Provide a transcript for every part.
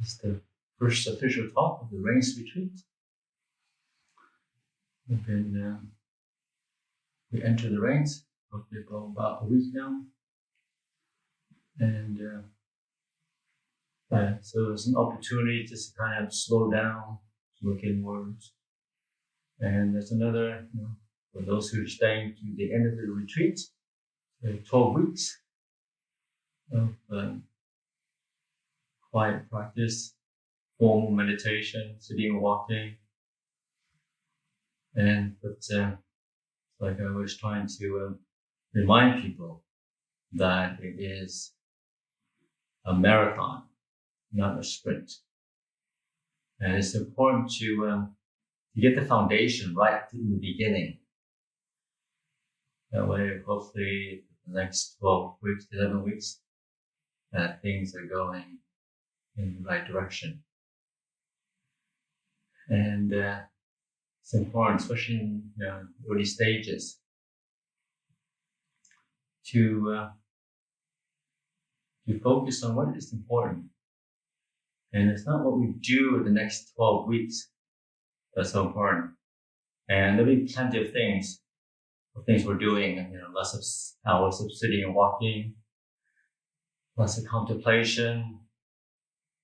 It's the first official talk of the Rains Retreat. We entered the Rains for about a week now. And so it's an opportunity just to kind of slow down, look inwards. And there's another, for those who are staying to the end of the retreat, 12 weeks of quiet practice, formal meditation, sitting and walking. But like I was trying to remind people that it is a marathon, not a sprint. And it's important to get the foundation right in the beginning. That way, hopefully, the next 12 weeks, 11 weeks, things are going in the right direction. And it's important, especially in early stages, to focus on what is important. And it's not what we do in the next 12 weeks that's so important. And there'll be plenty of things we're doing, lots of hours of sitting and walking, lots of contemplation,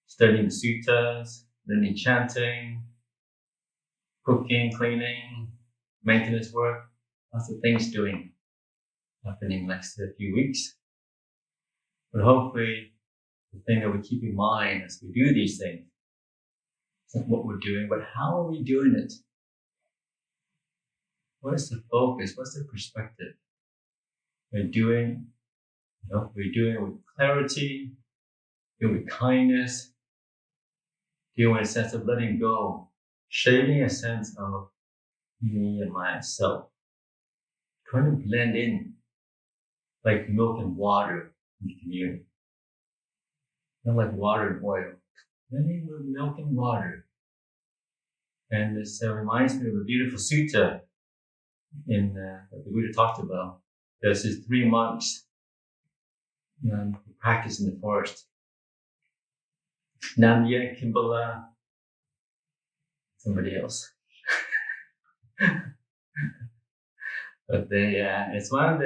studying the suttas, learning chanting, cooking, cleaning, maintenance work, lots of things happening next few weeks. But hopefully, the thing that we keep in mind as we do these things is not what we're doing, but how are we doing it? What is the focus? What's the perspective? We're doing it with clarity, doing it with kindness, doing it with a sense of letting go, shading a sense of me and myself, trying to blend in like milk and water in the community. Not like water and oil, blending with milk and water. And this reminds me of a beautiful sutta that the Buddha talked about. There's these 3 monks who practice in the forest. Namya, Kimbala, somebody else. But it's one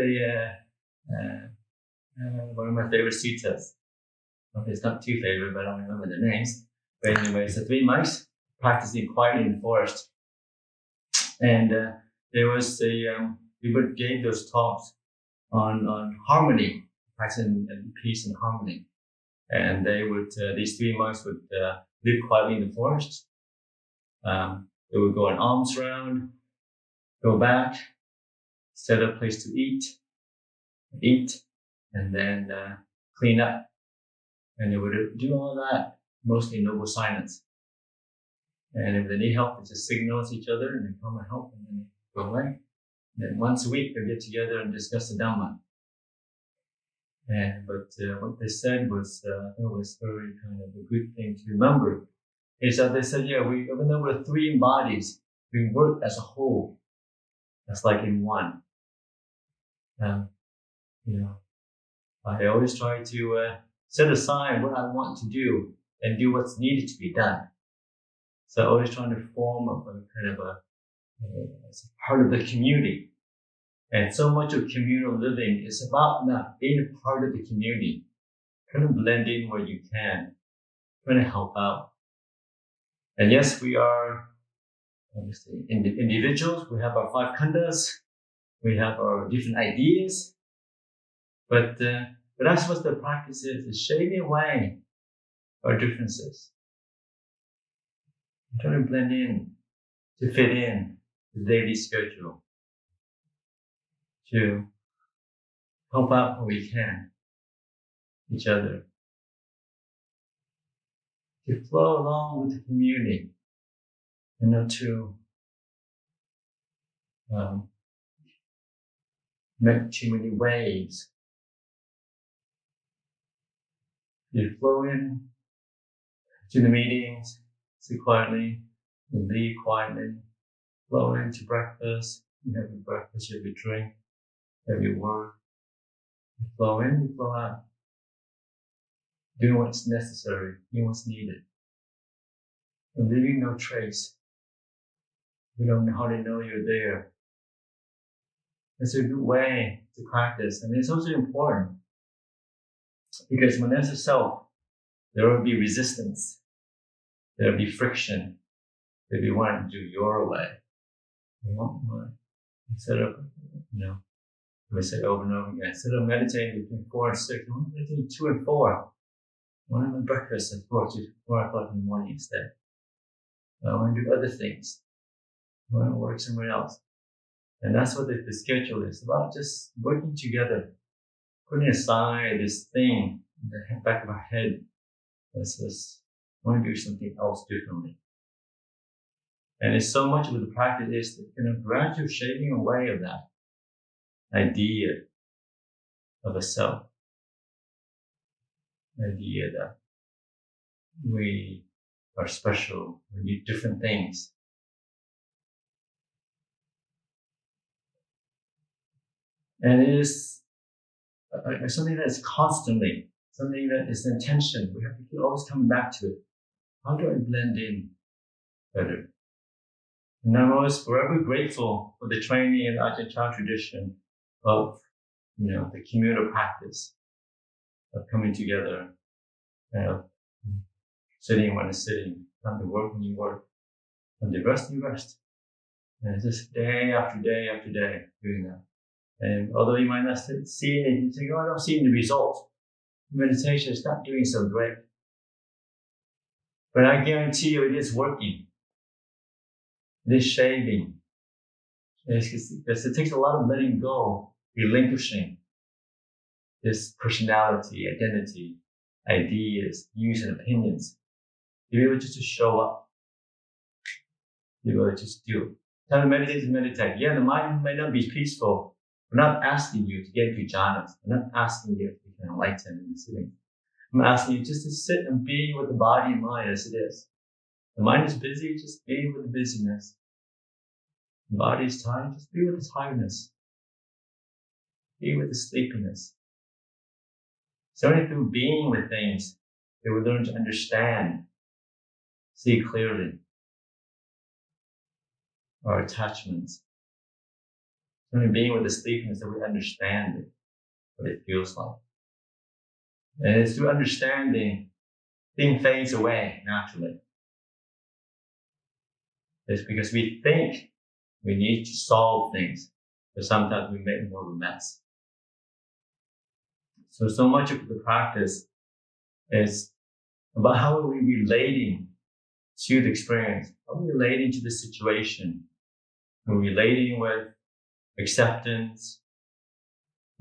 of my favorite suttas. Okay, it's not too favorite, but I don't remember their names. But anyway, so 3 monks practicing quietly in the forest. And there was people gave those talks on harmony, practicing peace and harmony. And they would, these 3 monks would live quietly in the forest. They would go an alms round, go back, set a place to eat, and then clean up. And they would do all that, mostly in noble silence. And if they need help, they just signal to each other and they come and help, and then they go away. And then once a week, they get together and discuss the Dhamma. But what they said was, I think it was very kind of a good thing to remember, is that they said, even though we're 3 bodies, we work as a whole. That's like in one. I always try to set aside what I want to do and do what's needed to be done. So always trying to form as a part of the community. And so much of communal living is about not being a part of the community, trying to blend in where you can, trying to help out. And yes, we are obviously individuals. We have our 5 khandhas. We have our different ideas. But that's what the practice is shading away our differences. Trying to blend in, to fit in the daily schedule, to help out where we can, each other, to flow along with the community, and not to make too many waves. You flow in to the meetings, sit quietly, you leave quietly, flow into breakfast, you have your breakfast, you have your drink, you have your work. You flow in, you flow out. Doing what's necessary, doing what's needed. and leaving no trace. You don't hardly know you're there. It's a good way to practice, and it's also important because when there's a self, there will be resistance, there will be friction. If you want to do your way, you want instead of we say over and over again, instead of meditating between 4 and 6, I want to meditate 2 and 4. I want to have breakfast at 4 o'clock in the morning instead. I want to do other things. I want to work somewhere else. And that's what the schedule is about, just working together, putting aside this thing in the back of our head that says, I want to do something else differently. And it's so much of the practice is the gradual shading away of that idea of a self, idea that we are special, we do different things. And it is something that is constantly, something that is intention. We have to keep always coming back to it. How do I blend in better? And I'm always forever grateful for the training in the Ajahn tradition of, the communal practice of coming together, sitting when it's sitting, time to work when you work, time to rest when you rest. And it's just day after day after day doing that. And although you might not see it, you think, I don't see the result. Meditation is not doing so great. But I guarantee you it is working. It is shaping. Because it takes a lot of letting go, relinquishing this personality, identity, ideas, views, and opinions. To be able just to show up. To be able to just do it. Time to meditate is meditate. Yeah, the mind may not be peaceful. We're not asking you to get into jhanas. We're not asking you to become enlightened in the sitting. I'm asking you just to sit and be with the body and mind as it is. The mind is busy, just be with the busyness. The body is tired, just be with the tiredness. Be with the sleepiness. It's only through being with things that we learn to understand, see clearly our attachments. It's only being with the sleepiness that we understand it, what it feels like. And it's through understanding, things fades away naturally. It's because we think we need to solve things, but sometimes we make more of a mess. So much of the practice is about how are we relating to the experience? How are we relating to the situation? Are we relating with acceptance?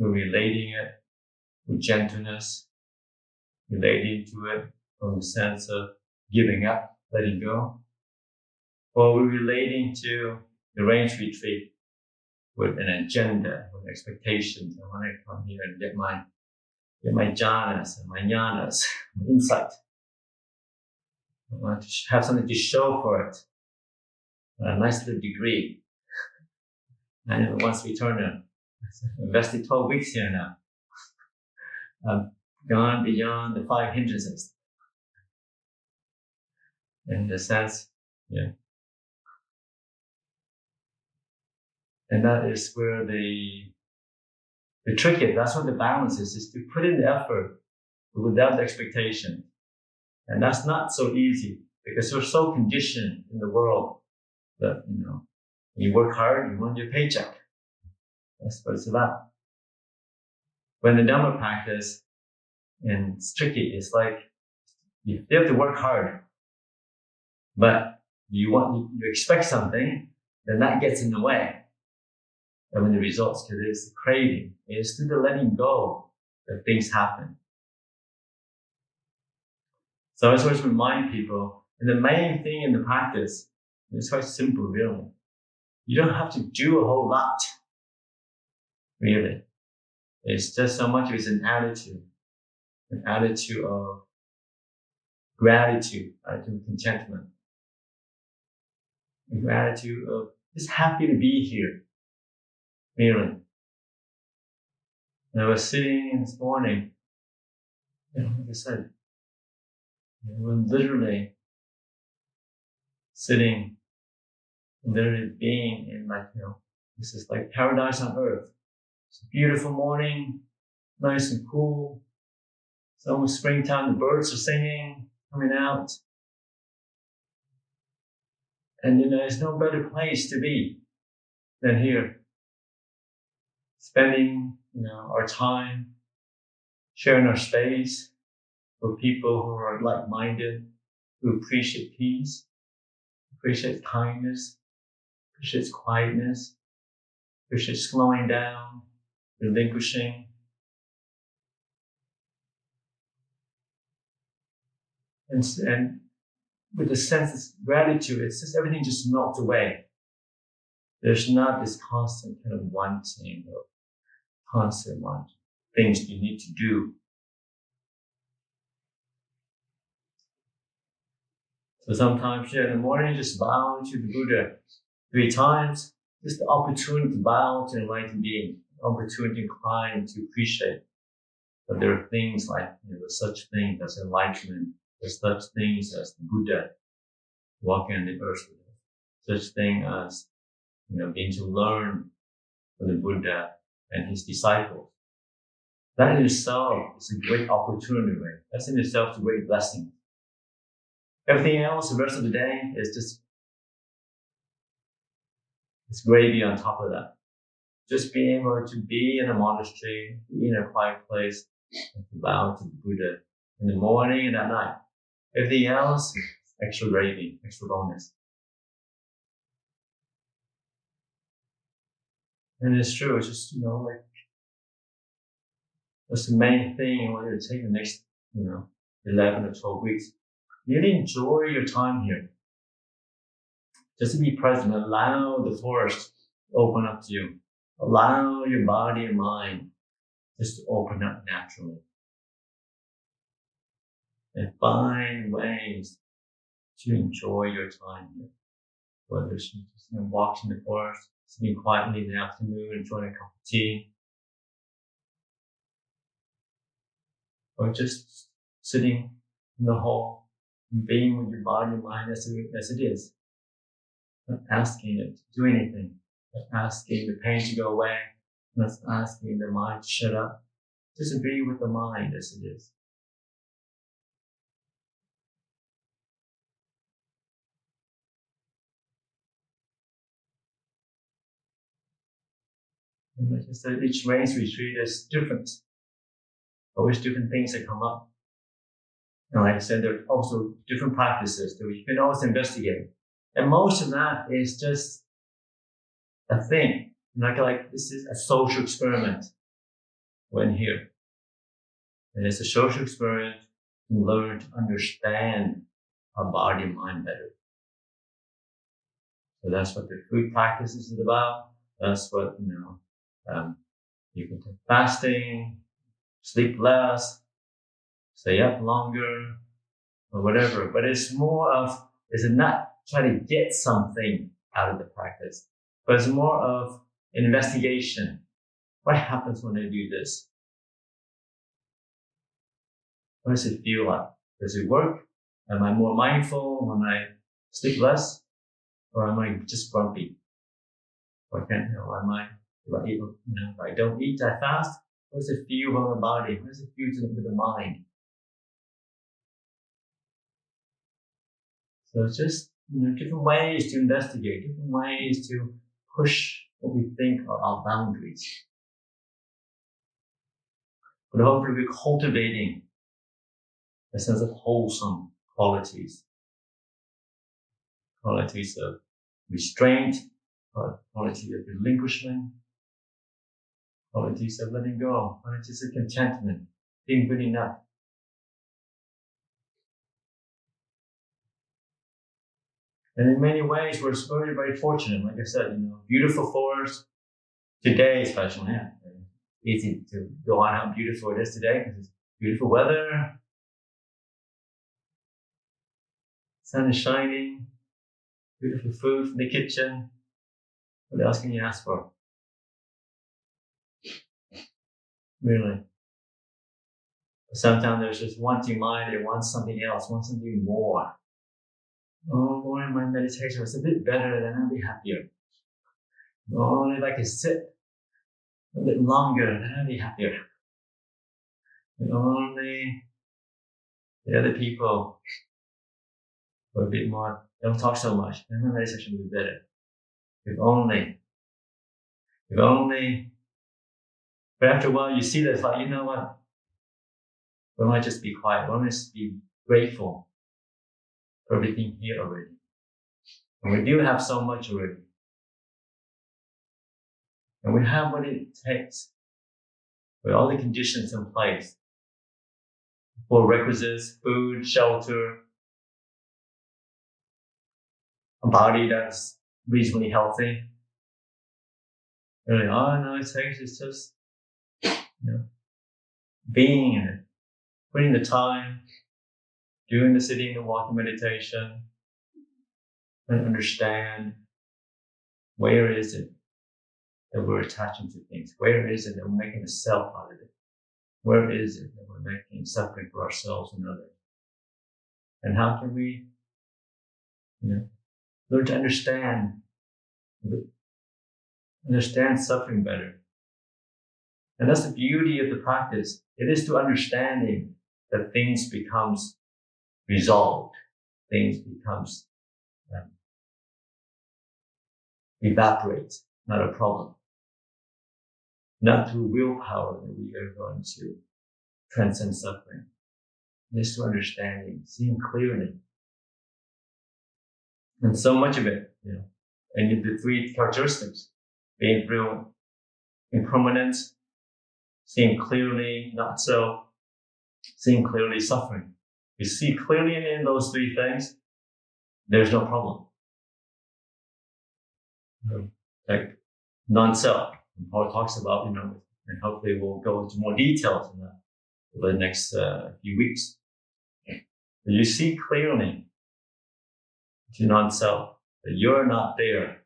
Are we relating it with gentleness? Relating to it from a sense of giving up, letting go? Or are we relating to the range retreat with an agenda, with expectations? I want to come here and get my jhanas and my jnanas, my insight. I want to have something to show for it. A nice little degree. And once we turn invested 12 weeks here now. I've gone beyond the 5 hindrances. In the sense, And that is where the trick is. That's what the balance is to put in the effort without the expectation. And that's not so easy because we're so conditioned in the world that, when you work hard, you want your paycheck. That's what it's about. When the Dhamma practice, and it's tricky, it's like you have to work hard, but you expect something, then that gets in the way. And when the results, because it's the craving, it's through the letting go that things happen. So I just want to remind people, and the main thing in the practice, it's quite simple, really. You don't have to do a whole lot, really. It's just so much of it's an attitude of gratitude, attitude of contentment, a gratitude of just happy to be here, really. And I was sitting this morning, like I said, when literally sitting, literally being in this is like paradise on earth. It's a beautiful morning, nice and cool. It's almost springtime, the birds are singing, coming out. And there's no better place to be than here. Spending, our time, sharing our space with people who are like-minded, who appreciate peace, appreciate kindness, appreciate quietness, appreciate slowing down, relinquishing. And with a sense of gratitude, it's just everything just melts away. There's not this constant kind of wanting or constant things you need to do. So sometimes in the morning, just bow to the Buddha 3 times, just the opportunity to bow to an enlightened being, opportunity to incline to appreciate that there are things like, there's such things as enlightenment, there's such things as the Buddha walking on the earth with us, such thing as, being to learn from the Buddha and his disciples. That in itself is a great opportunity, right? That's in itself a great blessing. Everything else, the rest of the day, is just, it's gravy on top of that. Just being able to be in a monastery, be in a quiet place, and to bow to the Buddha in the morning and at night. Everything else is extra gravy, extra bonus. And it's true, it's just, that's the main thing when you take the next, 11 or 12 weeks. Really enjoy your time here. Just to be present, allow the forest to open up to you. Allow your body and mind just to open up naturally. And find ways to enjoy your time here. Whether it's just walking the forest, sitting quietly in the afternoon, enjoying a cup of tea, or just sitting in the hall, being with your body and mind as it is. Not asking it to do anything, not asking the pain to go away, not asking the mind to shut up. Just be with the mind as it is. And like I said, each rains retreat is different. Always different things that come up. And like I said, there are also different practices that we can always investigate. And most of that is just a thing. Like this is a social experiment when here. And it's a social experiment to learn to understand our body and mind better. So that's what the food practice is about. That's what, you can take fasting, sleep less, stay up longer, or whatever. But it's more of, is it not trying to get something out of the practice, but it's more of an investigation. What happens when I do this? What does it feel like? Does it work? Am I more mindful when I sleep less? Or am I just grumpy? Or if I don't eat that fast, what does it feel on the body? What does it feel to the mind? So it's just, different ways to investigate, different ways to push what we think are our boundaries. But hopefully we're cultivating a sense of wholesome qualities. Qualities of restraint, qualities of relinquishment, qualities of letting go, qualities of contentment, being good enough. And in many ways, we're very, very fortunate. Like I said, beautiful forest. Today, especially, easy to go on how beautiful it is today because it's beautiful weather. Sun is shining. Beautiful food from the kitchen. What else can you ask for? Really. Sometimes there's just wanting mind, it wants something else, wants something more. Oh, more my meditation was a bit better, then I'll be happier. Oh, if I could sit a bit longer, then I'll be happier. And only the other people were a bit more, don't talk so much, then my meditation will be better. If only. But after a while, you see that it's like, you know what? Why don't I just be quiet? Why don't I just be grateful for everything here already? And we do have so much already. And we have what it takes with all the conditions in place for requisites, food, shelter, a body that's reasonably healthy. Really, all no, it takes is just, being in it, putting the time, doing the sitting and walking meditation, and understand where is it that we're attaching to things? Where is it that we're making a self out of it? Where is it that we're making suffering for ourselves and others? And how can we, learn to understand suffering better? And that's the beauty of the practice. It is to understanding that things becomes resolved, things becomes evaporates, not a problem. Not through willpower that we are going to transcend suffering. It is to understanding, seeing clearly. And so much of it, and the three characteristics, being through impermanence, seeing clearly, not so, seeing clearly, suffering. You see clearly in those three things, there's no problem. Like non-self. Paul talks about, and hopefully we'll go into more details in that over the next few weeks. You see clearly to non-self that you're not there.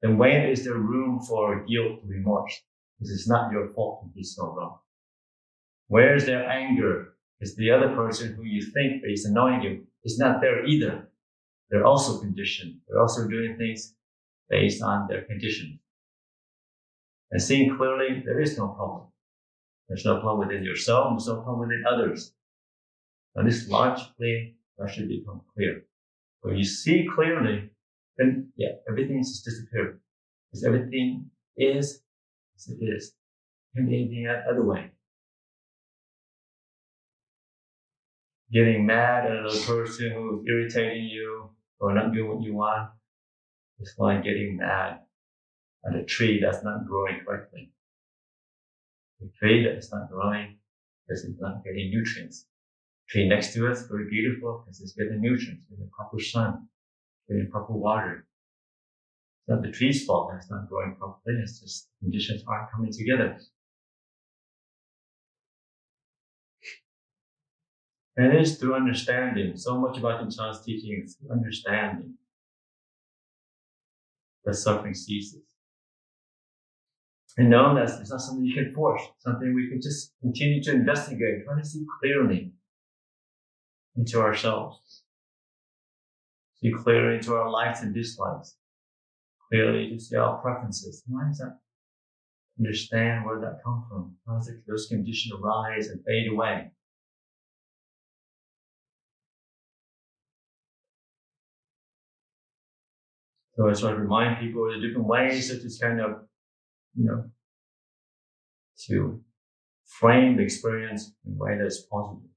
Then when is there room for guilt or remorse? This is not your fault if it's so wrong. Where is there anger? Because the other person who you think is annoying you is not there either. They're also conditioned. They're also doing things based on their condition. And seeing clearly, there is no problem. There's no problem within yourself. There's no problem within others. And this logically, that should become clear. When you see clearly, then everything is just disappearing. Because everything is as it is. Can be anything other way. Getting mad at another person who's irritating you or not doing what you want is like getting mad at a tree that's not growing correctly. A tree that's not growing because it's not getting nutrients. Tree next to us, very beautiful because it's getting nutrients, getting proper sun, getting proper water. It's not the tree's fault that it's not growing properly, it's just conditions aren't coming together. And it is through understanding. So much about Ajahn's teaching is understanding that suffering ceases. And knowing that it's not something you can force, something we can just continue to investigate, try to see clearly into ourselves. See clearly into our likes and dislikes. Clearly to see our preferences. Why does that? Understand where that comes from. How does those conditions arise and fade away? So I try to remind people of the different ways that it's kind of, to frame the experience in a way that's positive.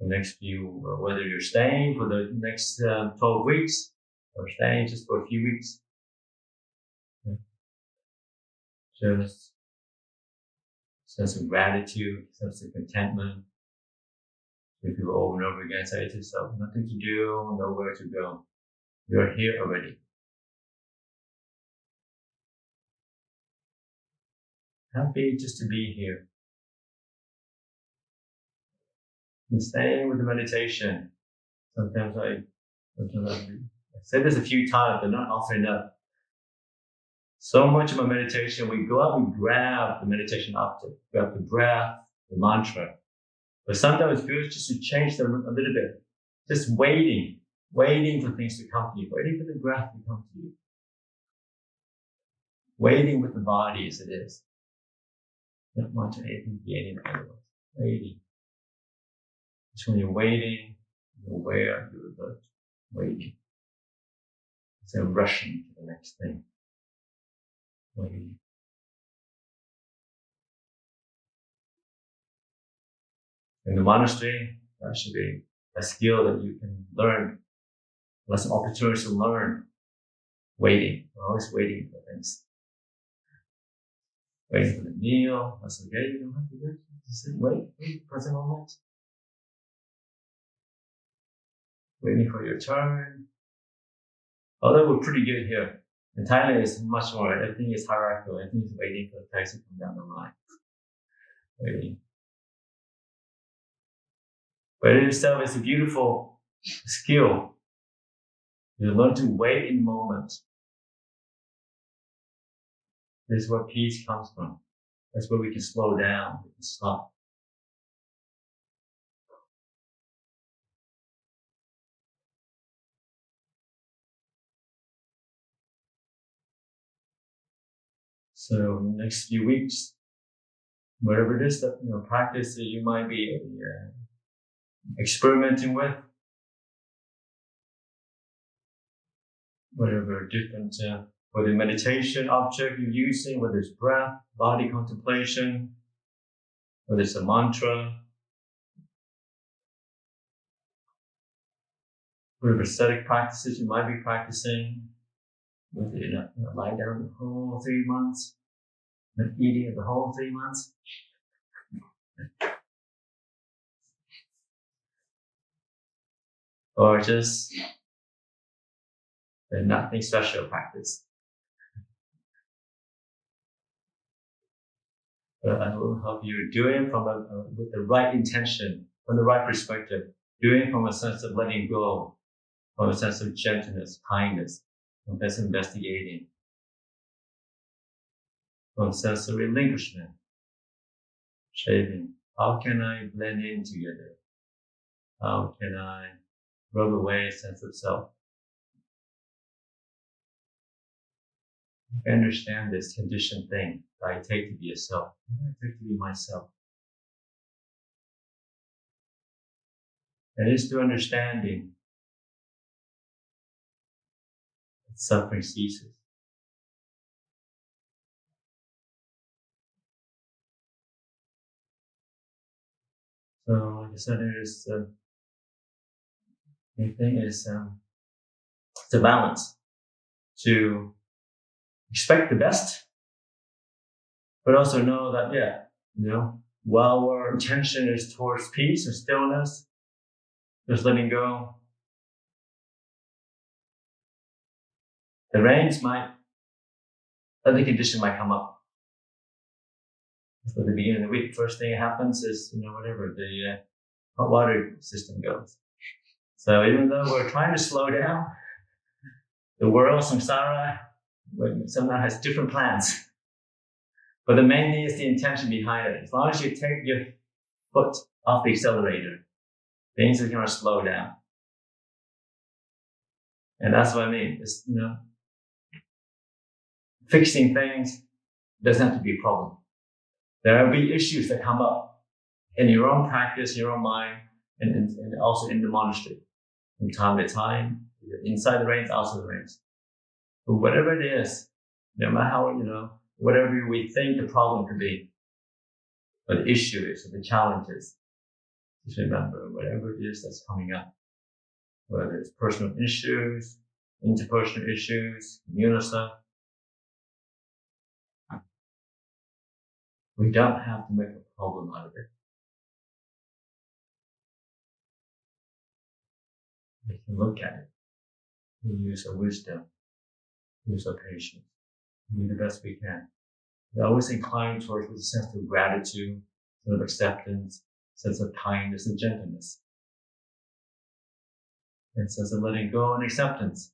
The next few, whether you're staying for the next 12 weeks or staying just for a few weeks. Just sense of gratitude, sense of contentment. If people over and over again say to yourself, nothing to do, nowhere to go. You're here already. Happy just to be here. And staying with the meditation. Sometimes I said this a few times, but not often enough. So much of my meditation, we go out and grab the meditation object, grab the breath, the mantra. But sometimes it's good just to change them a little bit. just waiting for things to come to you, waiting for the breath to come to you, waiting with the body as it is. Not wanting anything to be any otherwise. Waiting. Just when you're waiting, you're aware you're alert. Waiting. Instead of rushing to the next thing. Waiting. In the monastery, that should be a skill that you can learn. Lots of opportunities to learn. Waiting. We're always waiting for things. Waiting for the meal. That's okay. You don't have to wait. Just sit, wait, present moment. Waiting for your turn. Although we're pretty good here. In Thailand, it's much more. Everything is hierarchical. Everything is waiting for the taxi to come down the line. Waiting. But in itself, it's a beautiful skill. You learn to wait in the moment. This is where peace comes from. That's where we can slow down, we can stop. So next few weeks, whatever it is that practice that you might be experimenting with, whatever different whether meditation object you're using, whether it's breath, body contemplation, whether it's a mantra, whatever ascetic practices you might be practicing, whether you're not lie down the whole 3 months, not eating the whole 3 months. Or just nothing special practice. But I will help you do it from with the right intention, from the right perspective, doing from a sense of letting go, from a sense of gentleness, kindness, from a sense of investigating, from a sense of relinquishment, shaving. How can I blend in together? How can I rub away a sense of self? I understand this conditioned thing that I take to be a self. I take to be myself. And it's through understanding that suffering ceases. So, like I said, the thing is, it's a balance to expect the best, but also know that, while our intention is towards peace or stillness, just letting go, other condition might come up. So at the beginning of the week, first thing that happens is, the hot water system goes. So even though we're trying to slow down, the world, samsara, somehow has different plans. But the main thing is the intention behind it. As long as you take your foot off the accelerator, things are going to slow down. And that's what I mean. It's, fixing things doesn't have to be a problem. There will be issues that come up in your own practice, your own mind, and also in the monastery. From time to time, inside the reins, outside the reins. But whatever it is, no matter how, whatever we think the problem could be, or the issue is, or the challenge is, just remember, whatever it is that's coming up, whether it's personal issues, interpersonal issues, communal stuff, we don't have to make a problem out of it. We can look at it. We use our wisdom, use our patience, do the best we can. We always incline towards a sense of gratitude, sense of acceptance, sense of kindness and gentleness, and sense of letting go and acceptance.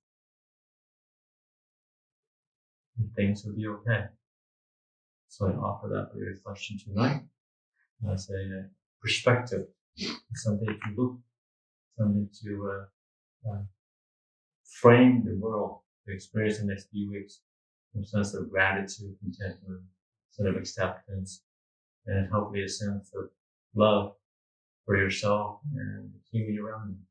And things will be okay. So I offer that for your reflection tonight as a perspective, something you can look something to frame the world to experience the next few weeks. Some sense of gratitude, contentment, sort of acceptance, and hopefully a sense of love for yourself and the community around you.